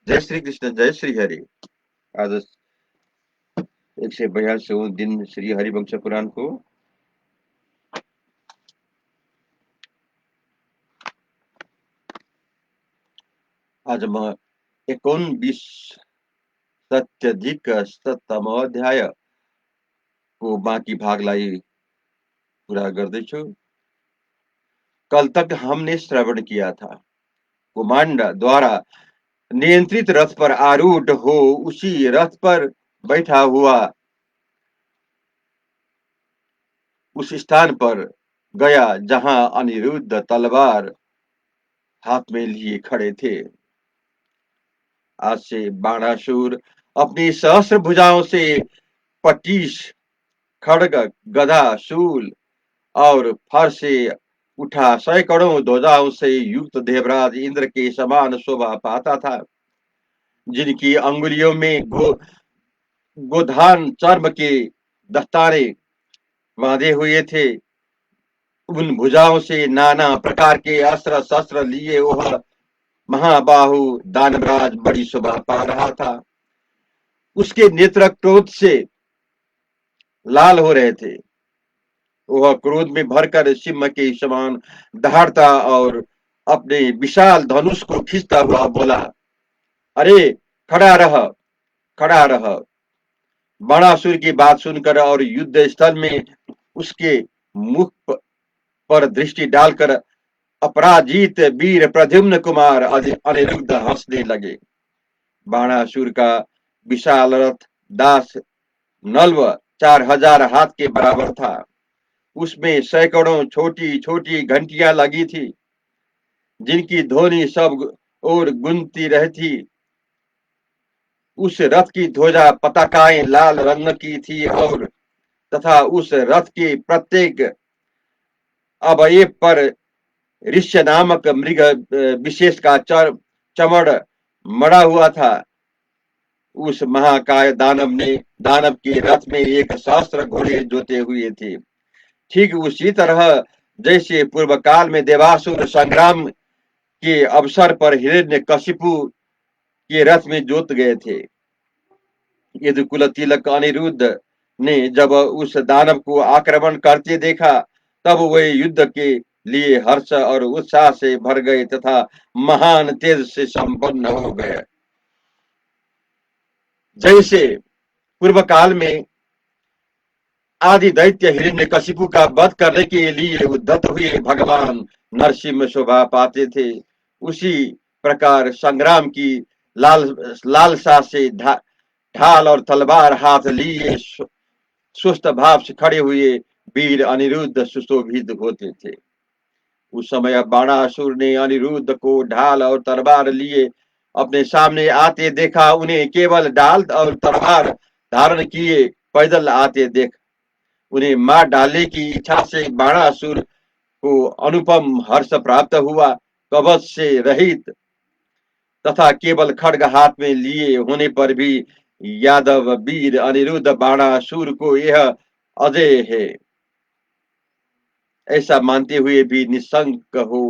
जय श्री कृष्ण, जय श्री हरि। आज 142वां दिन श्री हरिवंश पुराण को आज म 19 सत्यधिक शततम अध्याय को बाँकी भागलाई पूरा गर्दैछु। कल तक हमने श्रवण किया था कुमांड द्वारा नियंत्रित रथ पर आरूढ़ हो उसी रथ पर बैठा हुआ उस स्थान पर गया जहां अनिरुद्ध तलवार हाथ में लिए खड़े थे। आज से बाणासुर अपनी सहस्र भुजाओं से पच्चीस खड्ग, गदा, शूल और फर से उठा सैकड़ों ध्वजाओं से युक्त देवराज इंद्र के समान शोभा पाता था, जिनकी अंगुलियों में गोधान चर्म के दस्ताने बांधे हुए थे। उन भुजाओं से नाना प्रकार के अस्त्र शस्त्र लिए वह महाबाहु दानवराज बड़ी शोभा पा रहा था। उसके नेत्र क्रोध से लाल हो रहे थे। वह क्रोध में भरकर सिंह के समान दहाड़ता और अपने विशाल धनुष को खींचता हुआ बोला, अरे खड़ा रह, खड़ा रह। बाणासुर की बात सुनकर और युद्ध स्थल में उसके मुख पर दृष्टि डालकर अपराजित वीर प्रद्युम्न कुमार अनिरुद्ध हंसने लगे। बाणासुर का विशाल रथ दास नल्व 4000 हाथ के बराबर था। उसमें सैकड़ों छोटी छोटी घंटियां लगी थी, जिनकी ध्वनि सब और गूंजती रहती। उस रथ की ध्वजा पताकाएं लाल रंग की थी और तथा उस रथ के प्रत्येक अवयव पर ऋष्य नामक मृग विशेष का चमड़ मड़ा हुआ था। उस महाकाय दानव के रथ में 1000 घोड़े जोते हुए थे, ठीक उसी तरह जैसे पूर्व काल में देवासुर संग्राम के अवसर पर हिरण्यकशिपु के रथ में जोत गए थे। यदुकुल तिलक अनिरुद्ध ने जब उस दानव को आक्रमण करते देखा, तब वे युद्ध के लिए हर्ष और उत्साह से भर गए तथा महान तेज से संपन्न हो गए। जैसे पूर्व काल में आदि दैत्य हिरण्यकशिपु का वध करने के लिए उद्यत हुए भगवान नरसिंह शोभा पाते थे, उसी प्रकार संग्राम की लाल लालसा से ढाल और तलवार हाथ लिए सुस्त भाव से खड़े हुए वीर अनिरुद्ध सुशोभित होते थे। उस समय बाणासुर ने अनिरुद्ध को ढाल और तलवार लिए अपने सामने आते देखा। उन्हें केवल ढाल और तलवार धारण किए पैदल आते देख उन्हें मार डालने की इच्छा से बाणासुर को अनुपम हर्ष प्राप्त हुआ। कवच से रहित तथा केवल खड्ग हाथ में लिए होने पर भी यादव वीर अनिरुद्ध बाणासुर को यह अजय है ऐसा मानते हुए भी निशंक हो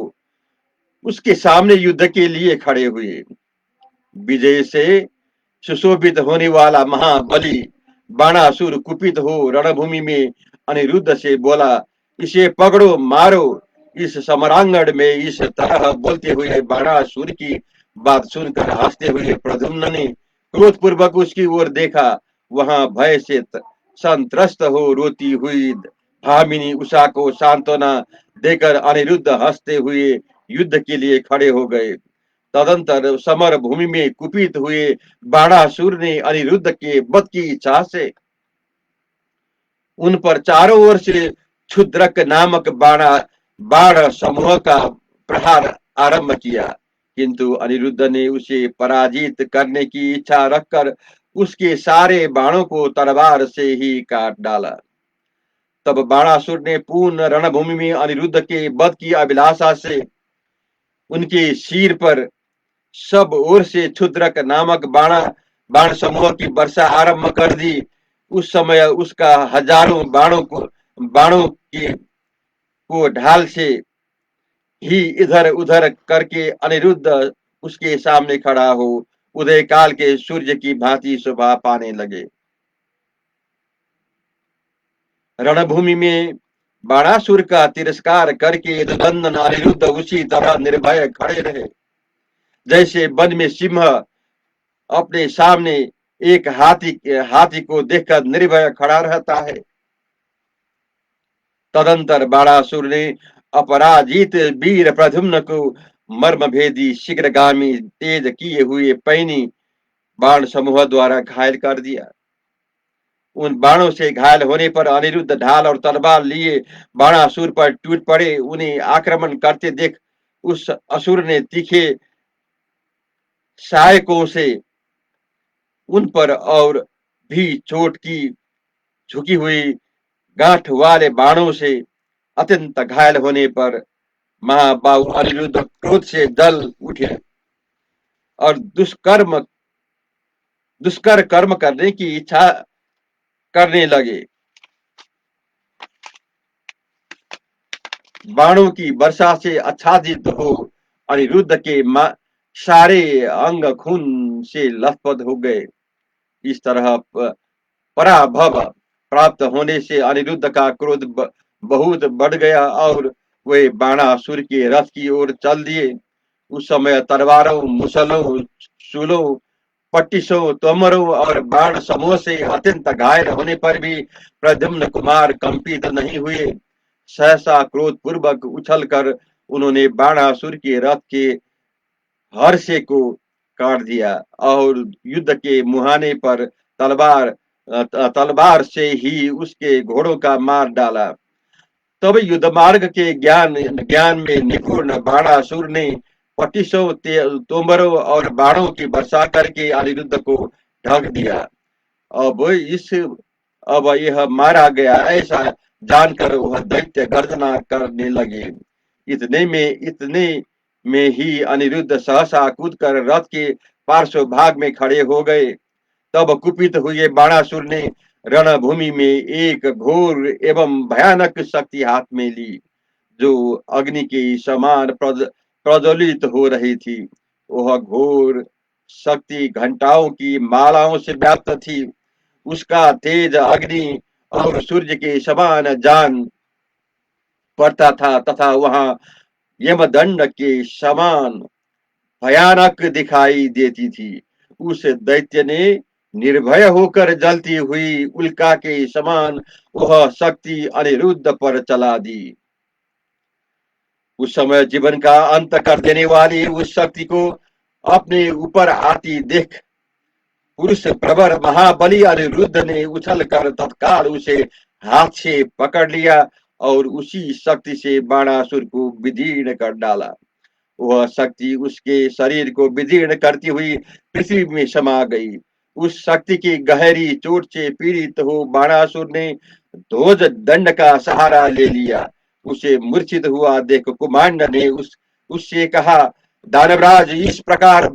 उसके सामने युद्ध के लिए खड़े हुए। विजय से सुशोभित होने वाला महाबली बाणासुर कुपित हो रणभूमि में अनिरुद्ध से बोला, इसे पकड़ो मारो। इस समरांगण में इस तरह बोलते हुए बाणासुर की बात सुनकर हंसते हुए प्रद्युम्न ने क्रोधपूर्वक उसकी ओर देखा। वहां भय से संत्रस्त हो रोती हुई भामिनी उषा को सांत्वना देकर अनिरुद्ध हंसते हुए युद्ध के लिए खड़े हो गए। तदंतर समर भूमि में कुपित हुए बाणासुर ने अनिरुद्ध के वध की इच्छा से उन पर चारों ओर से क्षुद्रक नामक बाण समूह का प्रहार आरंभ किया, किंतु अनिरुद्ध ने उसे पराजित करने की इच्छा रखकर उसके सारे बाणों को तलवार से ही काट डाला। तब बाणासुर ने पूर्ण रणभूमि में अनिरुद्ध के वध की अभिलाषा से उनके सिर पर सब ओर से क्षुद्रक नामक बाण समूह की वर्षा आरंभ कर दी। उस समय उसका हजारों बाणों को ढाल से ही इधर उधर करके अनिरुद्ध उसके सामने खड़ा हो उदय काल के सूर्य की भांति शोभा पाने लगे। रणभूमि में बाणासुर का तिरस्कार करके दंदन अनिरुद्ध उसी तरह निर्भय खड़े रहे जैसे वन में सिंह अपने सामने एक हाथी को देखकर निर्भय खड़ा रहता है। तदंतर बाणासुर ने अपराजित वीर प्रद्युम्न को मर्मभेदी शीघ्रगामी तेज किए हुए पैनी बाण समूह द्वारा घायल कर दिया। उन बाणों से घायल होने पर अनिरुद्ध ढाल और तलवार लिए बाणासुर पर टूट पड़े। उन्हें आक्रमण करते देख उस असुर ने तीखे सहायकों से उन पर और भी चोट की झुकी हुई गांठ वाले बाणों से अत्यंत घायल होने पर महाबाहु अनिरुद्ध क्रोध से जल उठे और दुष्कर कर्म करने की इच्छा करने लगे। बाणों की वर्षा से आच्छादित हो अनिरुद्ध के सारे अंग खून से लथपथ हो गए। इस तरह पराभव प्राप्त होने से अनिरुद्ध का क्रोध बहुत बढ़ गया और वे बाणासुर के रथ की ओर चल दिए। उस समय तलवारों, मुसलों, शूलों, पट्टिसों, तोमरों और बाण समूह से अत्यंत घायल होने पर भी प्रद्युम्न कुमार कंपित नहीं हुए। सहसा क्रोध पूर्वक उछल कर उन्होंने बाणासुर के रथ के हर्षे को काट दिया और युद्ध के मुहाने पर तलवार से ही उसके घोड़ों का मार डाला। तब युद्ध मार्ग के ज्ञान में निपुण बाणासुर ने पच्चीसों तोमरों और बाणों की वर्षा करके अनिरुद्ध को ढक दिया। अब यह मारा गया ऐसा जानकर वह दैत्य गर्जना करने लगे। इतने में ही अनिरुद्ध सहसा कूद कर रथ के पार्श्व भाग में खड़े हो गए। तब कुपित हुए बाणासुर ने रणभूमि में एक घोर एवं भयानक शक्ति हाथ में ली जो अग्नि के समान प्रज्वलित हो रही थी। वह घोर शक्ति घंटाओं की मालाओं से व्याप्त थी। उसका तेज अग्नि और सूर्य के समान जान पड़ता था तथा वहां यमदंड के समान भयानक दिखाई देती थी। उस दैत्य ने निर्भय होकर जलती हुई उल्का के समान वह शक्ति अनिरुद्ध पर चला दी। उस समय जीवन का अंत कर देने वाली उस शक्ति को अपने ऊपर आती देख पुरुष प्रवर महाबली अनिरुद्ध ने उछल कर तत्काल उसे हाथ से पकड़ लिया और उसी शक्ति से बाणासुर को विदीर्ण कर डाला। वह शक्ति उसके शरीर को विदीर्ण करती हुई पृथ्वी में समा गई। उस शक्ति की गहरी चोट से पीड़ित हो बाणासुर ने ध्वज दंड का सहारा ले लिया। उसे मूर्छित हुआ देख कुमांड ने उससे कहा, दानवराज, इस प्रकार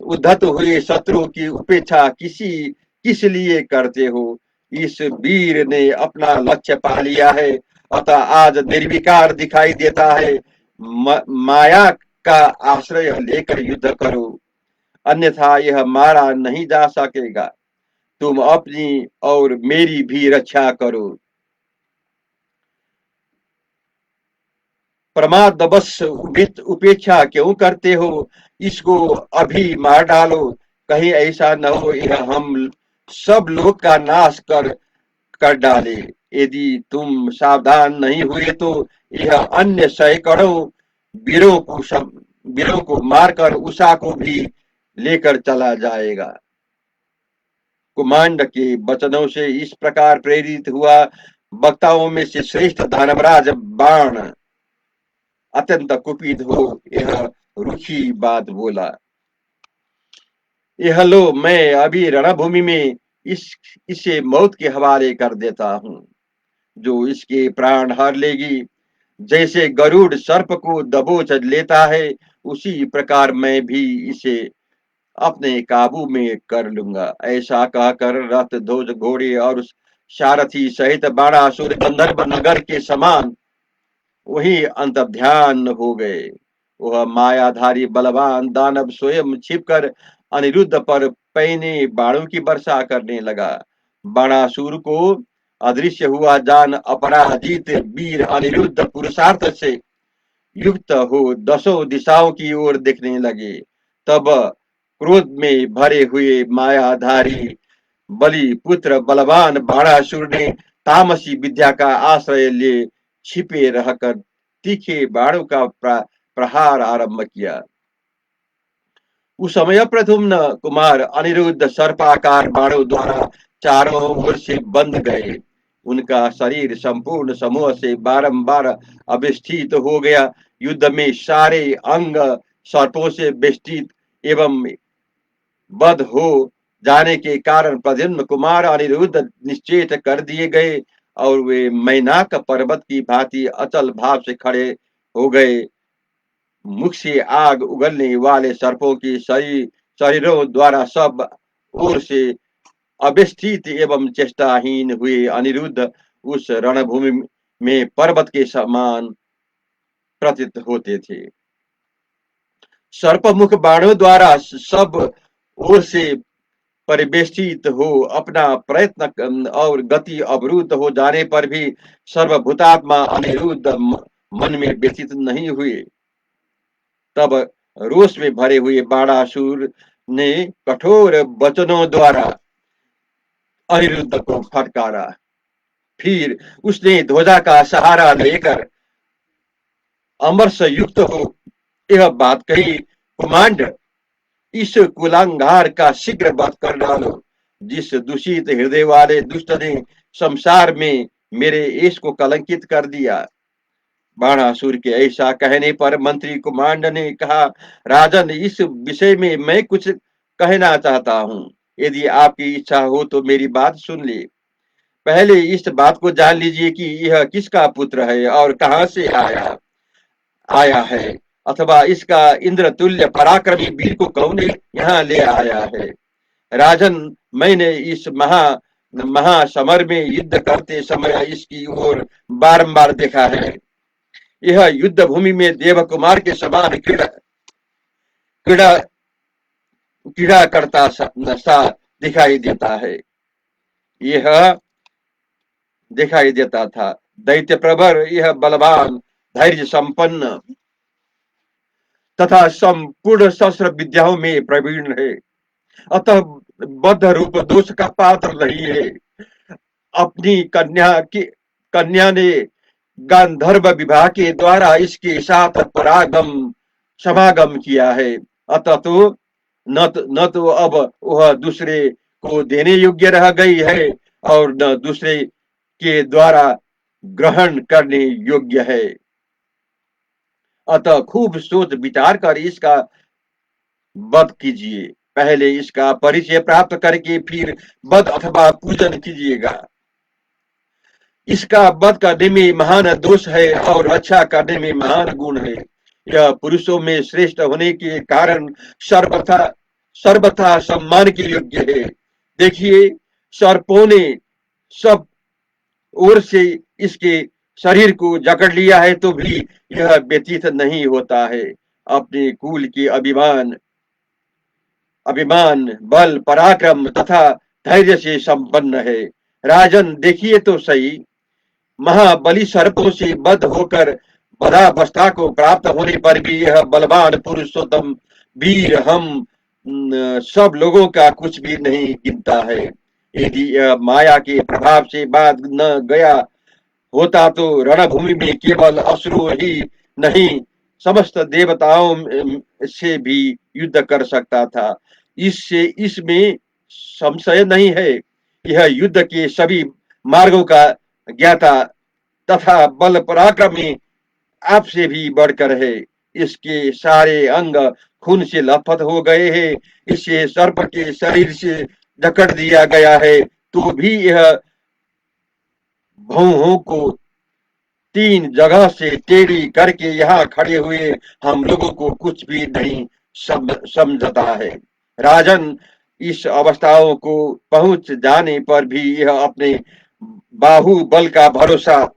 उद्धत हुए शत्रु की उपेक्षा किस लिए करते हो? इस वीर ने अपना लक्ष्य पा लिया है, अतः आज निर्विकार दिखाई देता है। माया का आश्रय लेकर युद्ध करो, अन्यथा यह मारा नहीं जा सकेगा। तुम अपनी और मेरी भी रक्षा करो। प्रमादवश उपेक्षा क्यों करते हो? इसको अभी मार डालो, कहीं ऐसा न हो यह हम सब लोग का नाश कर डाले। यदि तुम सावधान नहीं हुए तो यह अन्य सैकड़ों वीरों को मारकर उषा को भी लेकर चला जाएगा। कुमांड के वचनों से इस प्रकार प्रेरित हुआ वक्ताओं में से श्रेष्ठ दानवराज बाण अत्यंत कुपित हो यह रूखी बात बोला, यह लो, मैं अभी रणभूमि में इसे मौत के हवाले कर देता हूं, जो इसके प्राण हर लेगी। जैसे गरुड़ सर्प को दबोच लेता है, उसी प्रकार मैं भी इसे अपने काबू में कर लूंगा। ऐसा कहकर रथ ध्वज घोड़े और सारथी सहित बाणासुर गंधर्व नगर के समान वही अंतर्ध्यान हो गए। वह मायाधारी बलवान दानव स्वयं छिपकर अनिरुद्ध पर पैने बाणों की वर्षा करने लगा। बाणासुर को अदृश्य हुआ जान अपराजित वीर अनिरुद्ध पुरुषार्थ से युक्त हो दसों दिशाओं की ओर देखने लगे। तब क्रोध में भरे हुए मायाधारी बलि पुत्र बलवान बाणासुर ने तामसी विद्या का आश्रय ले छिपे रहकर तीखे बाणों का प्रहार आरंभ किया। उस समय प्रद्युम्न कुमार अनिरुद्ध सर्पाकार बाणों द्वारा चारों ओर से बंध गए। उनका शरीर संपूर्ण समूह से बारंबार अभिष्ठित हो गया। युद्ध में सारे अंग सर्पों से बेष्टित एवं बध हो जाने के कारण प्रद्युम्न कुमार अनिरुद्ध निश्चेत कर दिए गए और वे मैनाक पर्वत की भांति अचल भाव से खड़े हो गए। मुख से आग उगलने वाले सर्पों की शरीरों द्वारा सब ओर से अभिष्ठित एवं चेष्टाहीन हुए अनिरुद्ध उस रणभूमि में पर्वत के समान प्रतीत होते थे। सर्पमुख बाणों द्वारा सब ओर से परिवेष्टित हो अपना प्रयत्न और गति अवरुद्ध हो जाने पर भी सर्वभूतात्मा अनिरुद्ध मन में व्यथित नहीं हुए। तब रोष में भरे हुए बाणासुर ने कठोर वचनों द्वारा अनिरुद्ध को फटकारा। फिर उसने ध्वजा का सहारा लेकर अमरस युक्त हो यह बात कही, कुमांड, इस कुलांगार का शीघ्र वध कर डालो। जिस दूषित हृदय वाले दुष्ट ने संसार में मेरे यश को कलंकित कर दिया। बाणासुर के ऐसा कहने पर मंत्री कुमांड ने कहा, राजन, इस विषय में मैं कुछ कहना चाहता हूँ। यदि आपकी इच्छा हो तो मेरी बात सुन ले। पहले इस बात को जान लीजिए कि यह किसका पुत्र है और कहां से आया है, अथवा इसका इंद्र तुल्य पराक्रमी वीर को कौन यहाँ ले आया है। राजन, मैंने इस महासमर में युद्ध करते समय इसकी ओर बारंबार देखा है। यह युद्ध भूमि में देव कुमार के समान क्रीड़ा क्रीड़ा करता सा दिखाई देता है। यह दिखाई देता था दैत्य प्रभर, यह बलवान, धैर्य संपन्न तथा संपूर्ण शस्त्र विद्याओं में प्रवीण है। अतः बद्ध रूप दोष का पात्र नहीं है। अपनी कन्या ने गांधर्व विवाह के द्वारा इसके साथ परागम समागम किया है। अतः तो न तो अब वह दूसरे को देने योग्य रह गई है और न दूसरे के द्वारा ग्रहण करने योग्य है। अतः खूब सोच विचार कर इसका वध कीजिए। पहले इसका परिचय प्राप्त करके फिर वध अथवा पूजन कीजिएगा। इसका वध करने में महान दोष है और रक्षा करने में महान गुण है। यह पुरुषों में श्रेष्ठ होने के कारण सर्वथा सर्वथा सम्मान के योग्य है। देखिए, सर्पों ने सब ओर से इसके शरीर को जकड़ लिया है तो भी यह व्यतीत नहीं होता है। अपने कुल के अभिमान अभिमान बल पराक्रम तथा धैर्य से संपन्न है। राजन, देखिए तो सही, महाबली सर्पों से बद्ध होकर बधावस्था को प्राप्त होने पर भी यह बलवान पुरुषोत्तम वीर हम सब लोगों का कुछ भी नहीं गिनता है। यदि यह माया के प्रभाव से बाध न गया होता तो रणभूमि में केवल असुरों ही नहीं, समस्त देवताओं से भी युद्ध कर सकता था। इसमें संशय नहीं है। यह युद्ध के सभी मार्गों का ज्ञाता तथा बल पराक्रम में आपसे भी बढ़कर है। इसके सारे अंग खून से लथपथ हो गए हैं। इसे सर्प के शरीर से जकड़ दिया गया है तो भी यह भौहों को 3 जगह से टेढ़ी करके यहाँ खड़े हुए हम लोगों को कुछ भी नहीं समझता है। राजन, इस अवस्थाओं को पहुंच जाने पर भी यह अपने बाहुबल का भरोसा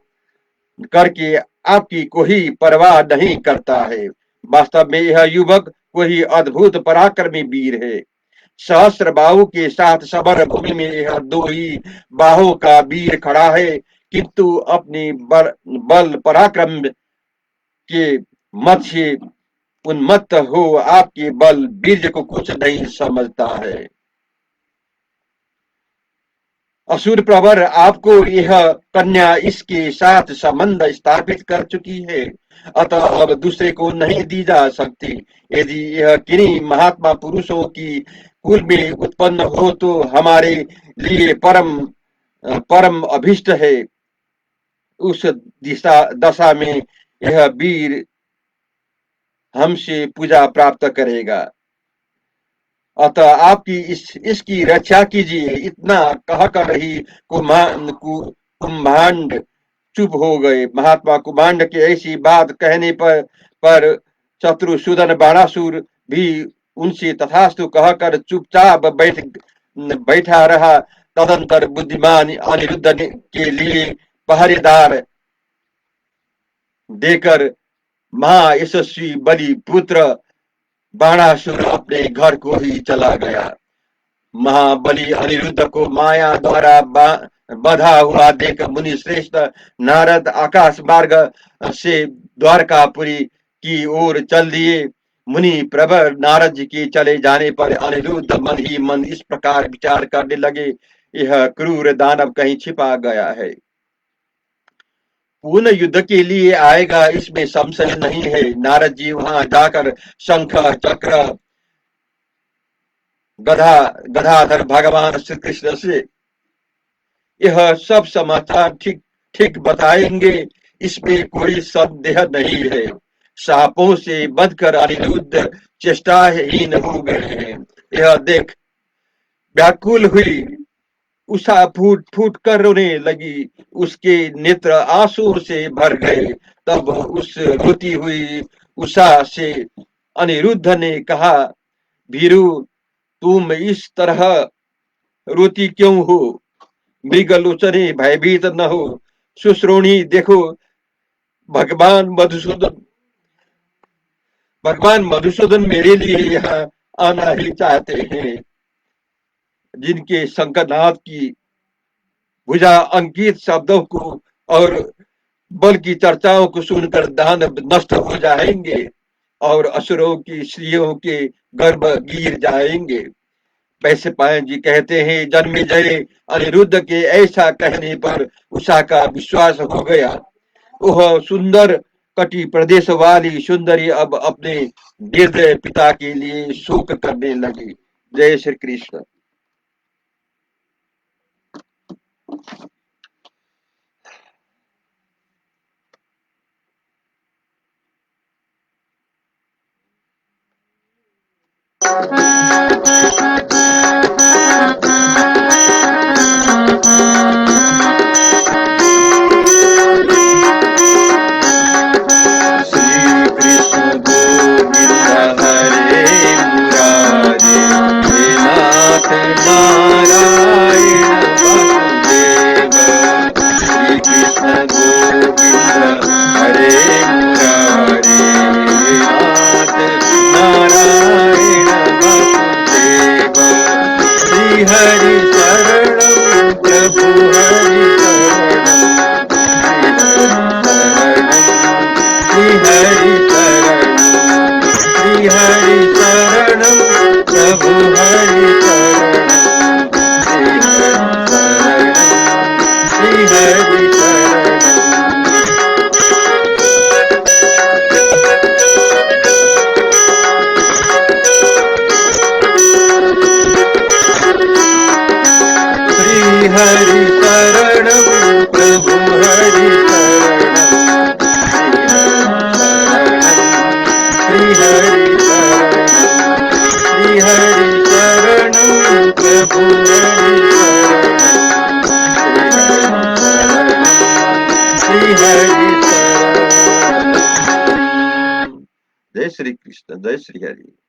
करके आपकी कोई परवाह नहीं करता है। वास्तव में यह युवक कोई अद्भुत पराक्रमी वीर है। सहस्त्र बाहु के साथ सबर भूमि में यह 2 ही बाहों का वीर खड़ा है, किंतु अपनी बल पराक्रम के मत से उन्मत्त हो आपके बल वीर्य को कुछ नहीं समझता है। असुर प्रवर आपको यह कन्या इसके साथ संबंध स्थापित कर चुकी है, अतः अब दूसरे को नहीं दी जा सकती। यदि यह किन्हीं महात्मा पुरुषों की कुल में उत्पन्न हो तो हमारे लिए परम परम अभिष्ट है। उस दशा में यह वीर हमसे पूजा प्राप्त करेगा। अतः आपकी इसकी रक्षा कीजिए। इतना कहकर ही कुम्भांड चुप हो गए। महात्मा कुम्भांड के ऐसी बात कहने पर शत्रुसूदन बाणासुर भी उनसे तथास्तु कहकर चुपचाप बैठा रहा। तदंतर बुद्धिमान अनिरुद्ध के लिए पहरेदार देकर महायशस्वी बलि पुत्र बाणासुर अपने घर को ही चला गया। महाबली अनिरुद्ध को माया द्वारा बधा हुआ देख मुनि श्रेष्ठ नारद आकाश मार्ग से द्वारकापुरी की ओर चल दिए। मुनि प्रवर नारद जी के चले जाने पर अनिरुद्ध मन ही मन इस प्रकार विचार करने लगे, यह क्रूर दानव कहीं छिपा गया है, पूर्ण युद्ध के लिए आएगा, इसमें संशय नहीं है। नारद जी वहां जाकर शंख चक्र गधाधर भगवान श्री कृष्ण से यह सब समाचार ठीक ठीक बताएंगे, इसमें कोई संदेह नहीं है। सापों से बचकर अनिरुद्ध चेष्टाहीन हो गए हैं। यह देख व्याकुल हुई उषा फूट फूट कर रोने लगी। उसके नेत्र आंसू से भर गए। तब उस रोती हुई उषा से अनिरुद्ध ने कहा, भीरू, तुम इस तरह रोती क्यों हो? मृगलोचने, भयभीत न हो। सुश्रोणी, देखो, भगवान मधुसूदन भगवान मधुसूदन मेरे लिए यहाँ आना ही चाहते हैं। जिनके शंखनाद की भुजा अंकित शब्दों को और बल की चर्चाओं को सुनकर दानव नष्ट हो जाएंगे और असुरों की स्त्रियों के गर्भ गिर जाएंगे। पैसेपायन जी कहते हैं, जन्मेजय अनिरुद्ध के ऐसा कहने पर उषा का विश्वास हो गया। वह सुंदर कटी प्रदेश वाली सुंदरी अब अपने निर्दय पिता के लिए शोक करने लगी। जय श्री कृष्ण। हरि शरणं प्रभु हरि शरणं प्रभु हरि हरि हरि शरणं प्रभु हरि हरि शरणं प्रभु हरि। जय श्री कृष्ण, जय श्री हरि।